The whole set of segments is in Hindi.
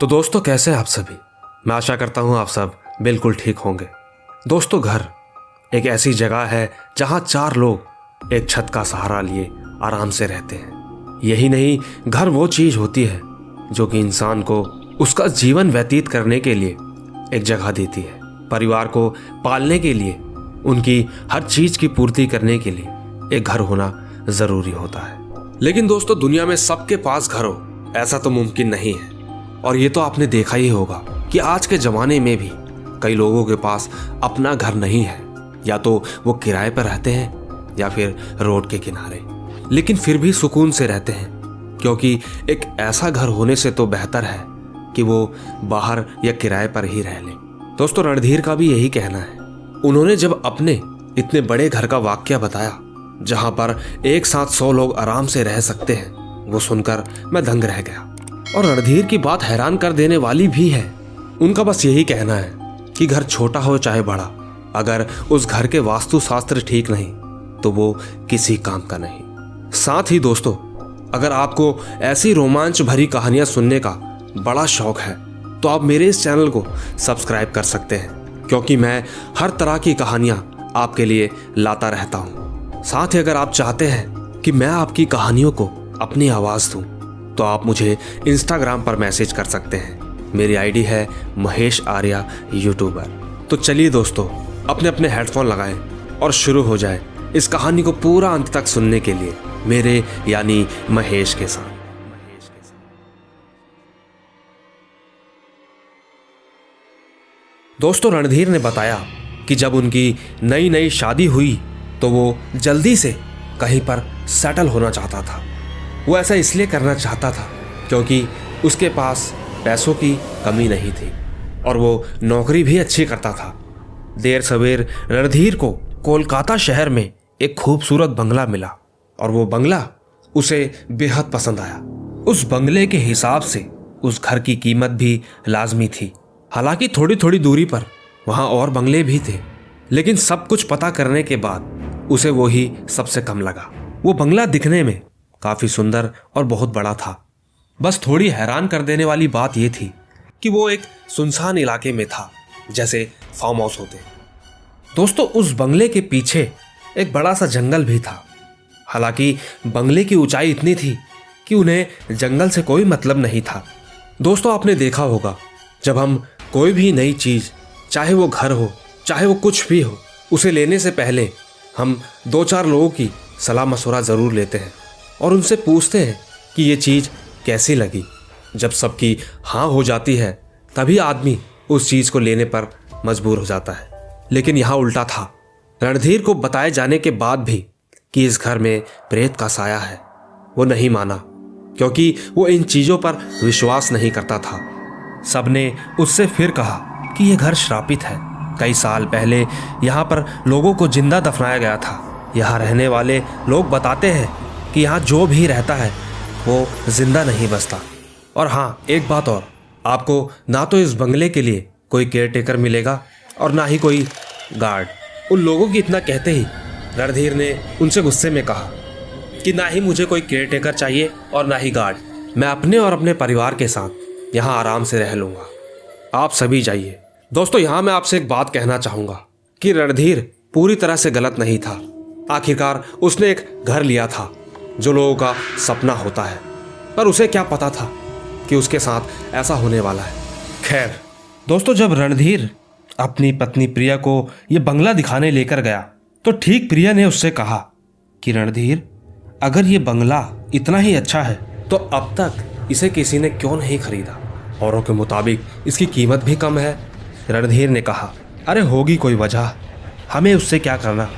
तो दोस्तों कैसे हैं आप सभी। मैं आशा करता हूं आप सब बिल्कुल ठीक होंगे। दोस्तों घर एक ऐसी जगह है जहां चार लोग एक छत का सहारा लिए आराम से रहते हैं। यही नहीं, घर वो चीज होती है जो कि इंसान को उसका जीवन व्यतीत करने के लिए एक जगह देती है। परिवार को पालने के लिए, उनकी हर चीज की पूर्ति करने के लिए एक घर होना जरूरी होता है। लेकिन दोस्तों दुनिया में सबके पास घर हो ऐसा तो मुमकिन नहीं है। और ये तो आपने देखा ही होगा कि आज के जमाने में भी कई लोगों के पास अपना घर नहीं है, या तो वो किराए पर रहते हैं या फिर रोड के किनारे, लेकिन फिर भी सुकून से रहते हैं, क्योंकि एक ऐसा घर होने से तो बेहतर है कि वो बाहर या किराए पर ही रह ले। दोस्तों रणधीर का भी यही कहना है। उन्होंने जब अपने इतने बड़े घर का वाकया बताया जहां पर एक साथ 100 लोग आराम से रह सकते हैं, वो सुनकर मैं दंग रह गया। और रणधीर की बात हैरान कर देने वाली भी है। उनका बस यही कहना है कि घर छोटा हो चाहे बड़ा, अगर उस घर के वास्तुशास्त्र ठीक नहीं तो वो किसी काम का नहीं। साथ ही दोस्तों अगर आपको ऐसी रोमांच भरी कहानियां सुनने का बड़ा शौक है तो आप मेरे इस चैनल को सब्सक्राइब कर सकते हैं, क्योंकि मैं हर तरह की कहानियां आपके लिए लाता रहता हूं। साथ ही अगर आप चाहते हैं कि मैं आपकी कहानियों को अपनी आवाज दूं तो आप मुझे इंस्टाग्राम पर मैसेज कर सकते हैं। मेरी आईडी है महेश आर्या यूट्यूबर। तो चलिए दोस्तों अपने अपने हेडफोन लगाएं और शुरू हो जाए इस कहानी को पूरा अंत तक सुनने के लिए मेरे यानी महेश के साथ। दोस्तों रणधीर ने बताया कि जब उनकी नई नई शादी हुई तो वो जल्दी से कहीं पर सेटल होना चाहता था। वो ऐसा इसलिए करना चाहता था क्योंकि उसके पास पैसों की कमी नहीं थी और वो नौकरी भी अच्छी करता था। देर सवेर रणधीर को कोलकाता शहर में एक खूबसूरत बंगला मिला और वो बंगला उसे बेहद पसंद आया। उस बंगले के हिसाब से उस घर की कीमत भी लाजमी थी। हालांकि थोड़ी थोड़ी दूरी पर वहां और बंगले भी थे, लेकिन सब कुछ पता करने के बाद उसे वो ही सबसे कम लगा। वो बंगला दिखने में काफी सुंदर और बहुत बड़ा था। बस थोड़ी हैरान कर देने वाली बात यह थी कि वो एक सुनसान इलाके में था, जैसे फार्म हाउस होते। दोस्तों उस बंगले के पीछे एक बड़ा सा जंगल भी था। हालांकि बंगले की ऊंचाई इतनी थी कि उन्हें जंगल से कोई मतलब नहीं था। दोस्तों आपने देखा होगा जब हम कोई भी नई चीज, चाहे वो घर हो चाहे वो कुछ भी हो, उसे लेने से पहले हम 2-4 लोगों की सलाह मशवरा जरूर लेते हैं और उनसे पूछते हैं कि ये चीज़ कैसी लगी। जब सबकी हाँ हो जाती है तभी आदमी उस चीज़ को लेने पर मजबूर हो जाता है। लेकिन यहाँ उल्टा था। रणधीर को बताए जाने के बाद भी कि इस घर में प्रेत का साया है, वो नहीं माना, क्योंकि वो इन चीज़ों पर विश्वास नहीं करता था। सबने उससे फिर कहा कि ये घर श्रापित है। कई साल पहले यहाँ पर लोगों को जिंदा दफनाया गया था। यहाँ रहने वाले लोग बताते हैं कि यहाँ जो भी रहता है वो जिंदा नहीं बचता। और हाँ एक बात और, आपको ना तो इस बंगले के लिए कोई केयर टेकर मिलेगा और ना ही कोई गार्ड। उन लोगों की इतना कहते ही रणधीर ने उनसे गुस्से में कहा कि ना ही मुझे कोई केयर टेकर चाहिए और ना ही गार्ड। मैं अपने और अपने परिवार के साथ यहाँ आराम से रह लूँगा, आप सभी जाइए। दोस्तों यहाँ मैं आपसे एक बात कहना चाहूँगा कि रणधीर पूरी तरह से गलत नहीं था। आखिरकार उसने एक घर लिया था जो लोगों का सपना होता है, पर उसे क्या पता था कि उसके साथ ऐसा होने वाला है। खैर दोस्तों जब रणधीर अपनी पत्नी प्रिया को यह बंगला दिखाने लेकर गया तो ठीक प्रिया ने उससे कहा कि रणधीर अगर ये बंगला इतना ही अच्छा है तो अब तक इसे किसी ने क्यों नहीं खरीदा। औरों के मुताबिक इसकी कीमत भी कम है। रणधीर ने कहा अरे होगी कोई वजह, हमें उससे क्या करना,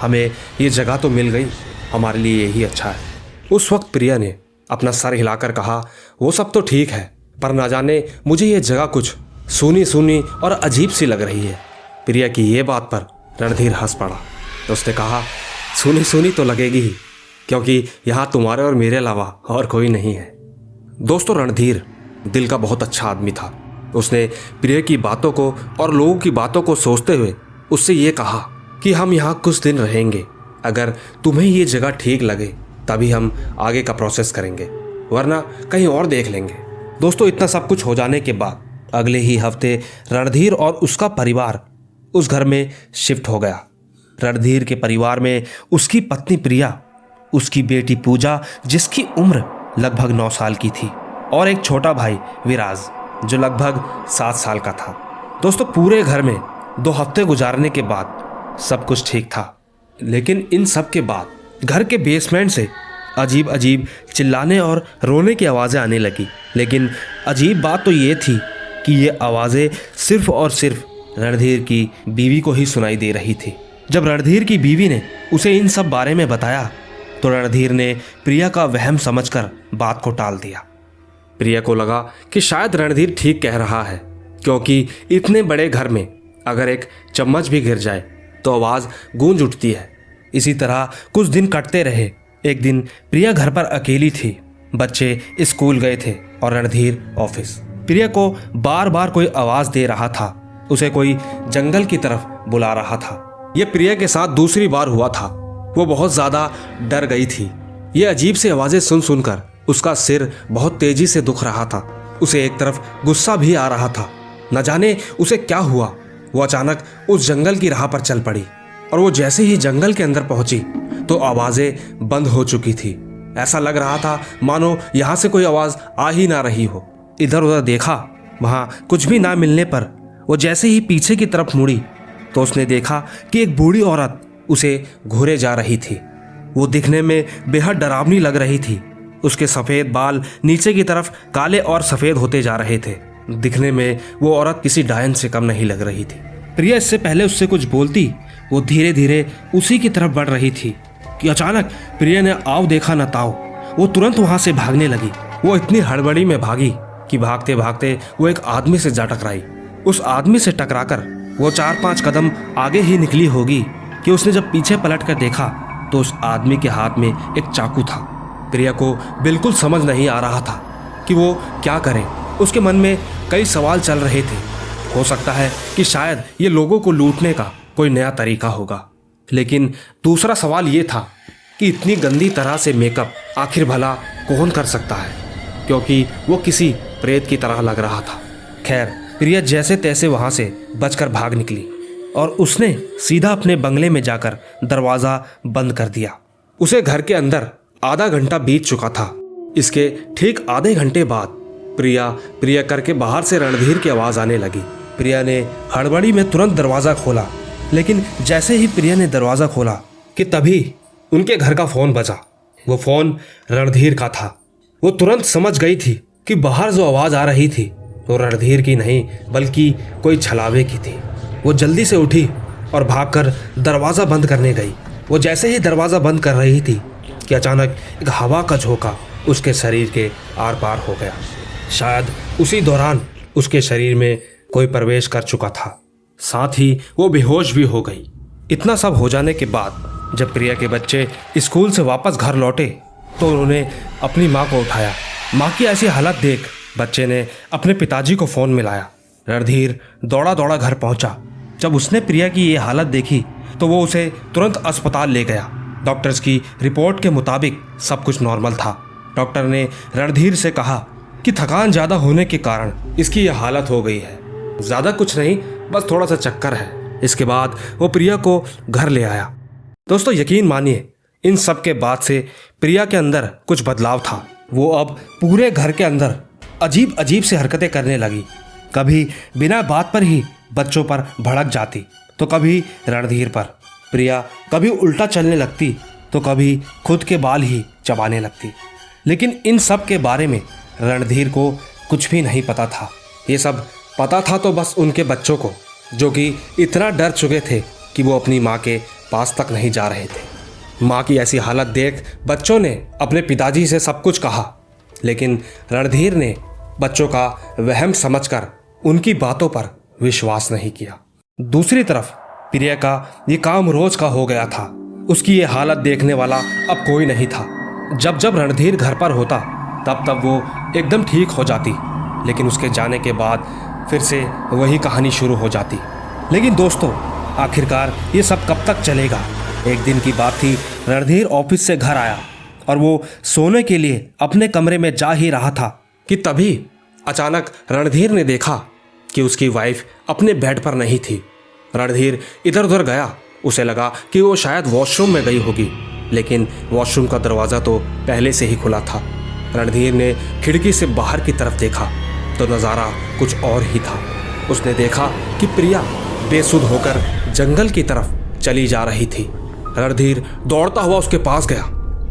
हमें ये जगह तो मिल गई, हमारे लिए यही अच्छा है। उस वक्त प्रिया ने अपना सर हिलाकर कहा वो सब तो ठीक है, पर ना जाने मुझे ये जगह कुछ सूनी सूनी और अजीब सी लग रही है। प्रिया की ये बात पर रणधीर हंस पड़ा। तो उसने कहा सूनी सूनी तो लगेगी ही, क्योंकि यहाँ तुम्हारे और मेरे अलावा और कोई नहीं है। दोस्तों रणधीर दिल का बहुत अच्छा आदमी था। उसने प्रिया की बातों को और लोगों की बातों को सोचते हुए उससे ये कहा कि हम यहाँ कुछ दिन रहेंगे, अगर तुम्हें ये जगह ठीक लगे तभी हम आगे का प्रोसेस करेंगे, वरना कहीं और देख लेंगे। दोस्तों इतना सब कुछ हो जाने के बाद अगले ही हफ्ते रणधीर और उसका परिवार उस घर में शिफ्ट हो गया। रणधीर के परिवार में उसकी पत्नी प्रिया, उसकी बेटी पूजा जिसकी उम्र लगभग 9 साल की थी, और एक छोटा भाई विराज जो लगभग 7 साल का था। दोस्तों पूरे घर में 2 हफ्ते गुजारने के बाद सब कुछ ठीक था, लेकिन इन सब के बाद घर के बेसमेंट से अजीब अजीब चिल्लाने और रोने की आवाज़ें आने लगी। लेकिन अजीब बात तो ये थी कि ये आवाज़ें सिर्फ और सिर्फ रणधीर की बीवी को ही सुनाई दे रही थी। जब रणधीर की बीवी ने उसे इन सब बारे में बताया तो रणधीर ने प्रिया का वहम समझकर बात को टाल दिया। प्रिया को लगा कि शायद रणधीर ठीक कह रहा है, क्योंकि इतने बड़े घर में अगर एक चम्मच भी गिर जाए तो आवाज़ गूंज उठती है। इसी तरह कुछ दिन कटते रहे। एक दिन प्रिया घर पर अकेली थी, बच्चे स्कूल गए थे और रणधीर ऑफिस। प्रिया को बार बार कोई आवाज़ दे रहा था, उसे कोई जंगल की तरफ बुला रहा था। यह प्रिया के साथ दूसरी बार हुआ था। वो बहुत ज़्यादा डर गई थी। ये अजीब सी आवाज़ें सुन सुनकर उसका सिर बहुत तेजी से दुख रहा था। उसे एक तरफ गुस्सा भी आ रहा था। न जाने उसे क्या हुआ, वो अचानक उस जंगल की राह पर चल पड़ी और वो जैसे ही जंगल के अंदर पहुंची तो आवाज़ें बंद हो चुकी थी। ऐसा लग रहा था मानो यहाँ से कोई आवाज़ आ ही ना रही हो। इधर उधर देखा, वहाँ कुछ भी ना मिलने पर वो जैसे ही पीछे की तरफ मुड़ी तो उसने देखा कि एक बूढ़ी औरत उसे घूरे जा रही थी। वो दिखने में बेहद डरावनी लग रही थी। उसके सफ़ेद बाल नीचे की तरफ काले और सफ़ेद होते जा रहे थे। दिखने में वो औरत किसी डायन से कम नहीं लग रही थी। प्रिया इससे पहले उससे कुछ बोलती, वो धीरे धीरे उसी की तरफ बढ़ रही थी कि अचानक प्रिया ने आओ देखा न ताओ, वो तुरंत वहाँ से भागने लगी। वो इतनी हड़बड़ी में भागी कि भागते भागते वो एक आदमी से जा टकराई। उस आदमी से टकराकर वो 4-5 कदम आगे ही निकली होगी कि उसने जब पीछे पलट कर देखा तो उस आदमी के हाथ में एक चाकू था। प्रिया को बिल्कुल समझ नहीं आ रहा था कि वो क्या करे। उसके मन में कई सवाल चल रहे थे। हो सकता है कि शायद ये लोगों को लूटने का कोई नया तरीका होगा, लेकिन दूसरा सवाल ये था कि इतनी गंदी तरह से मेकअप आखिर भला कौन कर सकता है, क्योंकि वो किसी प्रेत की तरह लग रहा था। खैर, प्रिया जैसे तैसे वहाँ से बचकर भाग निकली और उसने सीधा अपने बंगले में जाकर दरवाज़ा बंद कर दिया। उसे घर के अंदर आधा घंटा बीत चुका था। इसके ठीक आधे घंटे बाद प्रिया प्रिया करके बाहर से रणधीर की आवाज़ आने लगी। प्रिया ने हड़बड़ी में तुरंत दरवाज़ा खोला, लेकिन जैसे ही प्रिया ने दरवाज़ा खोला कि तभी उनके घर का फ़ोन बजा। वो फ़ोन रणधीर का था। वो तुरंत समझ गई थी कि बाहर जो आवाज़ आ रही थी वो रणधीर की नहीं बल्कि कोई छलावे की थी। वो जल्दी से उठी और भागकर दरवाज़ा बंद करने गई। वो जैसे ही दरवाज़ा बंद कर रही थी कि अचानक एक हवा का झोंका उसके शरीर के आर पार हो गया। शायद उसी दौरान उसके शरीर में कोई प्रवेश कर चुका था। साथ ही वो बेहोश भी हो गई। इतना सब हो जाने के बाद जब प्रिया के बच्चे स्कूल से वापस घर लौटे तो उन्होंने अपनी माँ को उठाया। माँ की ऐसी हालत देख बच्चे ने अपने पिताजी को फ़ोन मिलाया। रणधीर दौड़ा दौड़ा घर पहुँचा। जब उसने प्रिया की ये हालत देखी तो वो उसे तुरंत अस्पताल ले गया। डॉक्टर्स की रिपोर्ट के मुताबिक सब कुछ नॉर्मल था। डॉक्टर ने रणधीर से कहा कि थकान ज़्यादा होने के कारण इसकी यह हालत हो गई है। ज़्यादा कुछ नहीं, बस थोड़ा सा चक्कर है। इसके बाद वो प्रिया को घर ले आया। दोस्तों यकीन मानिए, इन सब के बाद से प्रिया के अंदर कुछ बदलाव था। वो अब पूरे घर के अंदर अजीब अजीब से हरकतें करने लगी। कभी बिना बात पर ही बच्चों पर भड़क जाती तो कभी रणधीर पर। प्रिया कभी उल्टा चलने लगती तो कभी खुद के बाल ही चबाने लगती। लेकिन इन सब के बारे में रणधीर को कुछ भी नहीं पता था। ये सब पता था तो बस उनके बच्चों को, जो कि इतना डर चुके थे कि वो अपनी माँ के पास तक नहीं जा रहे थे। माँ की ऐसी हालत देख बच्चों ने अपने पिताजी से सब कुछ कहा, लेकिन रणधीर ने बच्चों का वहम समझकर उनकी बातों पर विश्वास नहीं किया। दूसरी तरफ प्रिया का ये काम रोज का हो गया था। उसकी ये हालत देखने वाला अब कोई नहीं था। जब जब रणधीर घर पर होता तब तब वो एकदम ठीक हो जाती, लेकिन उसके जाने के बाद फिर से वही कहानी शुरू हो जाती। लेकिन दोस्तों आखिरकार ये सब कब तक चलेगा। एक दिन की बात थी, रणधीर ऑफिस से घर आया और वो सोने के लिए अपने कमरे में जा ही रहा था कि तभी अचानक रणधीर ने देखा कि उसकी वाइफ अपने बेड पर नहीं थी। रणधीर इधर उधर गया। उसे लगा कि वो शायद वॉशरूम में गई होगी, लेकिन वॉशरूम का दरवाज़ा तो पहले से ही खुला था। रणधीर ने खिड़की से बाहर की तरफ देखा तो नज़ारा कुछ और ही था। उसने देखा कि प्रिया बेसुध होकर जंगल की तरफ चली जा रही थी। रणधीर दौड़ता हुआ उसके पास गया।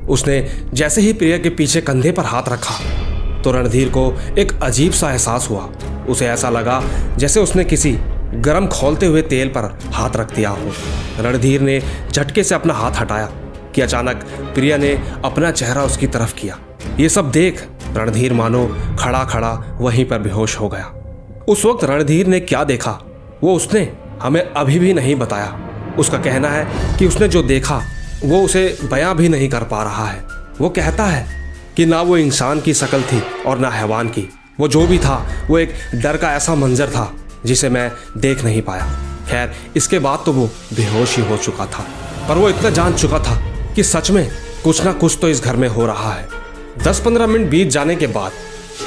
उसने जैसे ही प्रिया के पीछे कंधे पर हाथ रखा तो रणधीर को एक अजीब सा एहसास हुआ। उसे ऐसा लगा जैसे उसने किसी गर्म खौलते हुए तेल पर हाथ रख दिया हो। रणधीर ने झटके से अपना हाथ हटाया कि अचानक प्रिया ने अपना चेहरा उसकी तरफ किया। ये सब देख रणधीर मानो खड़ा खड़ा वहीं पर बेहोश हो गया। उस वक्त रणधीर ने क्या देखा वो उसने हमें अभी भी नहीं बताया। उसका कहना है कि उसने जो देखा वो उसे बयां भी नहीं कर पा रहा है। वो कहता है कि ना वो इंसान की शक्ल थी और ना हैवान की। वो जो भी था वो एक डर का ऐसा मंजर था जिसे मैं देख नहीं पाया। खैर, इसके बाद तो वो बेहोश ही हो चुका था, पर वो इतना जान चुका था कि सच में कुछ ना कुछ तो इस घर में हो रहा है। 10-15 मिनट बीत जाने के बाद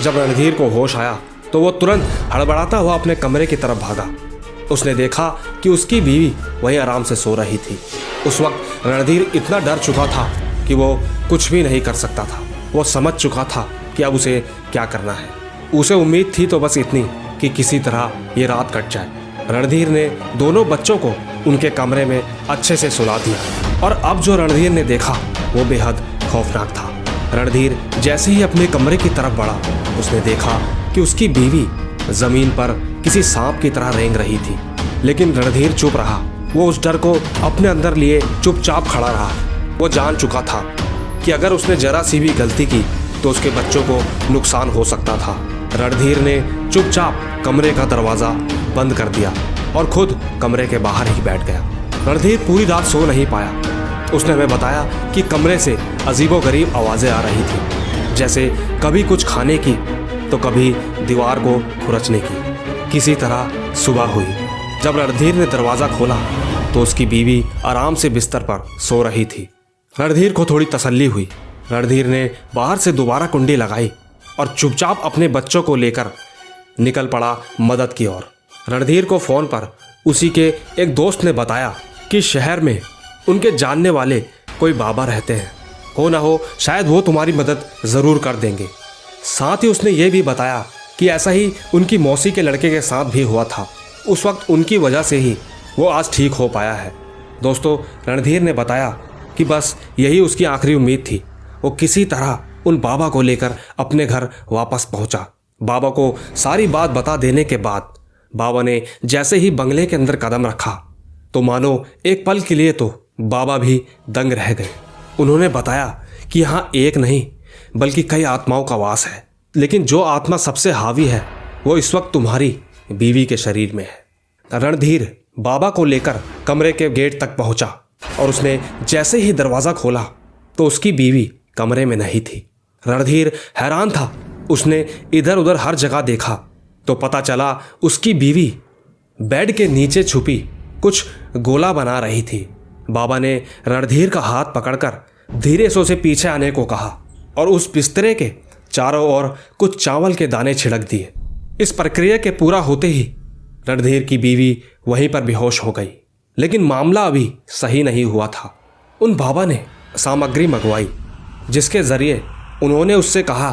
जब रणधीर को होश आया तो वो तुरंत हड़बड़ाता हुआ अपने कमरे की तरफ भागा। उसने देखा कि उसकी बीवी वहीं आराम से सो रही थी। उस वक्त रणधीर इतना डर चुका था कि वो कुछ भी नहीं कर सकता था। वो समझ चुका था कि अब उसे क्या करना है। उसे उम्मीद थी तो बस इतनी कि किसी तरह ये रात कट जाए। रणधीर ने दोनों बच्चों को उनके कमरे में अच्छे से सुला दिया और अब जो रणधीर ने देखा वो बेहद खौफनाक था। रणधीर जैसे ही अपने कमरे की तरफ बढ़ा उसने देखा कि उसकी बीवी जमीन पर किसी सांप की तरह रेंग रही थी, लेकिन रणधीर चुप रहा। वो उस डर को अपने अंदर लिए चुपचाप खड़ा रहा। वो जान चुका था कि अगर उसने जरा सी भी गलती की तो उसके बच्चों को नुकसान हो सकता था। रणधीर ने चुपचाप कमरे का दरवाज़ा बंद कर दिया और खुद कमरे के बाहर ही बैठ गया। रणधीर पूरी रात सो नहीं पाया। उसने हमें बताया कि कमरे से अजीबोगरीब आवाज़ें आ रही थी, जैसे कभी कुछ खाने की तो कभी दीवार को खुरचने की। किसी तरह सुबह हुई। जब रणधीर ने दरवाज़ा खोला तो उसकी बीवी आराम से बिस्तर पर सो रही थी। रणधीर को थोड़ी तसल्ली हुई। रणधीर ने बाहर से दोबारा कुंडी लगाई और चुपचाप अपने बच्चों को लेकर निकल पड़ा मदद की ओर। रणधीर को फ़ोन पर उसी के एक दोस्त ने बताया कि शहर में उनके जानने वाले कोई बाबा रहते हैं। हो ना हो शायद वो तुम्हारी मदद ज़रूर कर देंगे। साथ ही उसने ये भी बताया कि ऐसा ही उनकी मौसी के लड़के के साथ भी हुआ था। उस वक्त उनकी वजह से ही वो आज ठीक हो पाया है। दोस्तों, रणधीर ने बताया कि बस यही उसकी आखिरी उम्मीद थी। वो किसी तरह उन बाबा को लेकर अपने घर वापस पहुंचा। बाबा को सारी बात बता देने के बाद बाबा ने जैसे ही बंगले के अंदर कदम रखा तो मानो एक पल के लिए तो बाबा भी दंग रह गए। उन्होंने बताया कि यहाँ एक नहीं बल्कि कई आत्माओं का वास है, लेकिन जो आत्मा सबसे हावी है वो इस वक्त तुम्हारी बीवी के शरीर में है। रणधीर बाबा को लेकर कमरे के गेट तक पहुंचा और उसने जैसे ही दरवाज़ा खोला तो उसकी बीवी कमरे में नहीं थी। रणधीर हैरान था। उसने इधर उधर हर जगह देखा तो पता चला उसकी बीवी बेड के नीचे छुपी कुछ गोला बना रही थी। बाबा ने रणधीर का हाथ पकड़कर धीरे से उसे पीछे आने को कहा और उस बिस्तरे के चारों ओर कुछ चावल के दाने छिड़क दिए। इस प्रक्रिया के पूरा होते ही रणधीर की बीवी वहीं पर बेहोश हो गई। लेकिन मामला अभी सही नहीं हुआ था। उन बाबा ने सामग्री मंगवाई जिसके ज़रिए उन्होंने उससे कहा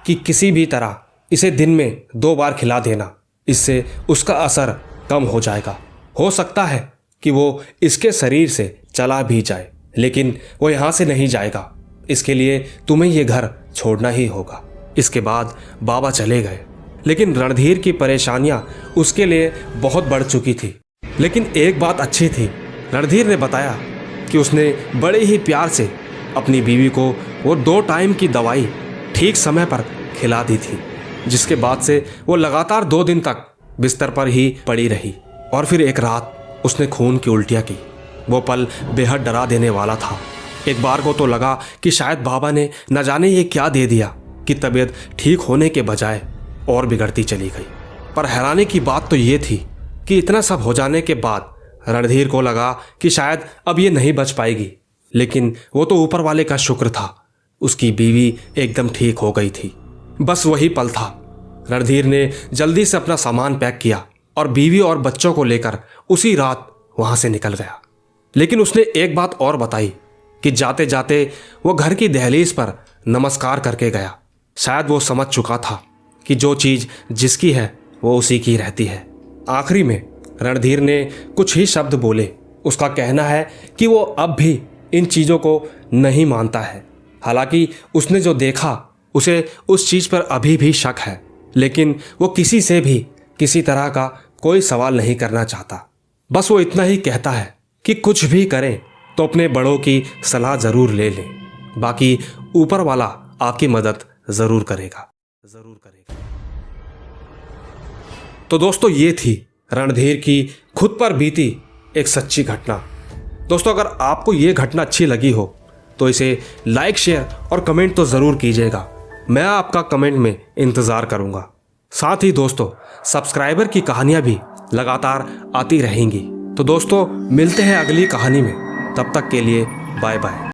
कि किसी भी तरह इसे दिन में 2 बार खिला देना, इससे उसका असर कम हो जाएगा। हो सकता है कि वो इसके शरीर से चला भी जाए, लेकिन वो यहाँ से नहीं जाएगा। इसके लिए तुम्हें ये घर छोड़ना ही होगा। इसके बाद बाबा चले गए, लेकिन रणधीर की परेशानियाँ उसके लिए बहुत बढ़ चुकी थी। लेकिन एक बात अच्छी थी। रणधीर ने बताया कि उसने बड़े ही प्यार से अपनी बीवी को वो 2 टाइम की दवाई ठीक समय पर खिला दी थी, जिसके बाद से वो लगातार 2 दिन तक बिस्तर पर ही पड़ी रही। और फिर एक रात उसने खून की उल्टियाँ की। वो पल बेहद डरा देने वाला था। एक बार को तो लगा कि शायद बाबा ने न जाने ये क्या दे दिया कि तबीयत ठीक होने के बजाय और बिगड़ती चली गई। पर हैरानी की बात तो ये थी कि इतना सब हो जाने के बाद रणधीर को लगा कि शायद अब ये नहीं बच पाएगी, लेकिन वो तो ऊपर वाले का शुक्र था, उसकी बीवी एकदम ठीक हो गई थी। बस वही पल था रणधीर ने जल्दी से अपना सामान पैक किया और बीवी और बच्चों को लेकर उसी रात वहां से निकल गया। लेकिन उसने एक बात और बताई कि जाते जाते वो घर की दहलीज पर नमस्कार करके गया। शायद वो समझ चुका था कि जो चीज जिसकी है वो उसी की रहती है। आखिरी में रणधीर ने कुछ ही शब्द बोले। उसका कहना है कि वो अब भी इन चीज़ों को नहीं मानता है। हालांकि उसने जो देखा उसे उस चीज़ पर अभी भी शक है, लेकिन वो किसी से भी किसी तरह का कोई सवाल नहीं करना चाहता। बस वो इतना ही कहता है कि कुछ भी करें तो अपने बड़ों की सलाह ज़रूर ले लें, बाकी ऊपर वाला आपकी मदद ज़रूर करेगा। तो दोस्तों, ये थी रणधीर की खुद पर बीती एक सच्ची घटना। दोस्तों, अगर आपको ये घटना अच्छी लगी हो तो इसे लाइक, शेयर और कमेंट तो ज़रूर कीजिएगा। मैं आपका कमेंट में इंतज़ार करूँगा। साथ ही दोस्तों, सब्सक्राइबर की कहानियाँ भी लगातार आती रहेंगी। तो दोस्तों, मिलते हैं अगली कहानी में। तब तक के लिए बाय बाय।